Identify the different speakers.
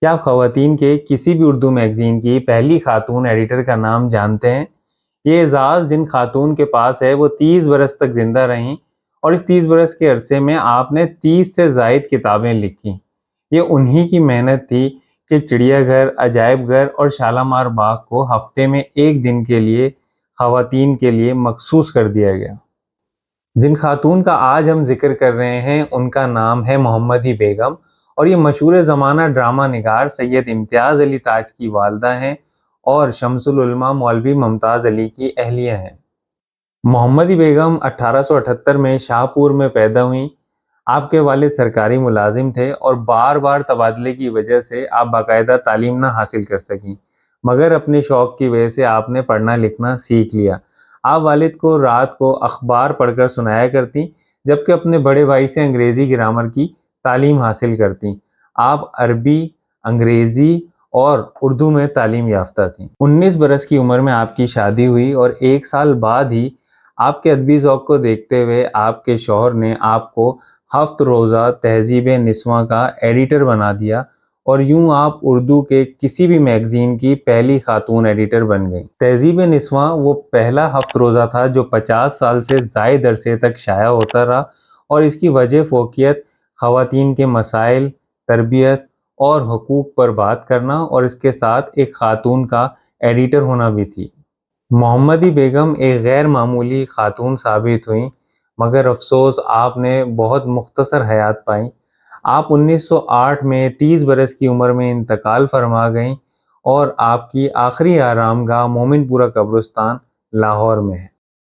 Speaker 1: کیا آپ خواتین کے کسی بھی اردو میگزین کی پہلی خاتون ایڈیٹر کا نام جانتے ہیں؟ یہ اعزاز جن خاتون کے پاس ہے وہ 30 برس تک زندہ رہیں اور اس 30 برس کے عرصے میں آپ نے 30 سے زائد کتابیں لکھی۔ یہ انہی کی محنت تھی کہ چڑیا گھر، عجائب گھر اور شالامار باغ کو ہفتے میں ایک دن کے لیے خواتین کے لیے مخصوص کر دیا گیا۔ جن خاتون کا آج ہم ذکر کر رہے ہیں ان کا نام ہے محمدی بیگم، اور یہ مشہور زمانہ ڈرامہ نگار سید امتیاز علی تاج کی والدہ ہیں اور شمس العلماء مولوی ممتاز علی کی اہلیہ ہیں۔ محمدی بیگم 1878 میں شاہ پور میں پیدا ہوئیں۔ آپ کے والد سرکاری ملازم تھے اور بار بار تبادلے کی وجہ سے آپ باقاعدہ تعلیم نہ حاصل کر سکیں، مگر اپنے شوق کی وجہ سے آپ نے پڑھنا لکھنا سیکھ لیا۔ آپ والد کو رات کو اخبار پڑھ کر سنایا کرتی، جبکہ اپنے بڑے بھائی سے انگریزی گرامر کی تعلیم حاصل کرتی۔ آپ عربی، انگریزی اور اردو میں تعلیم یافتہ تھیں۔ 19 برس کی عمر میں آپ کی شادی ہوئی اور 1 سال بعد ہی آپ کے ادبی ذوق کو دیکھتے ہوئے آپ کے شوہر نے آپ کو ہفت روزہ تہذیب نسواں کا ایڈیٹر بنا دیا، اور یوں آپ اردو کے کسی بھی میگزین کی پہلی خاتون ایڈیٹر بن گئیں۔ تہذیب نسواں وہ پہلا ہفت روزہ تھا جو 50 سال سے زائد عرصے تک شائع ہوتا رہا، اور اس کی وجہ فوقیت خواتین کے مسائل، تربیت اور حقوق پر بات کرنا اور اس کے ساتھ ایک خاتون کا ایڈیٹر ہونا بھی تھی۔ محمدی بیگم ایک غیر معمولی خاتون ثابت ہوئیں، مگر افسوس آپ نے بہت مختصر حیات پائیں۔ آپ 1908 میں 30 برس کی عمر میں انتقال فرما گئیں، اور آپ کی آخری آرام گاہ مومن پورہ قبرستان لاہور میں ہے۔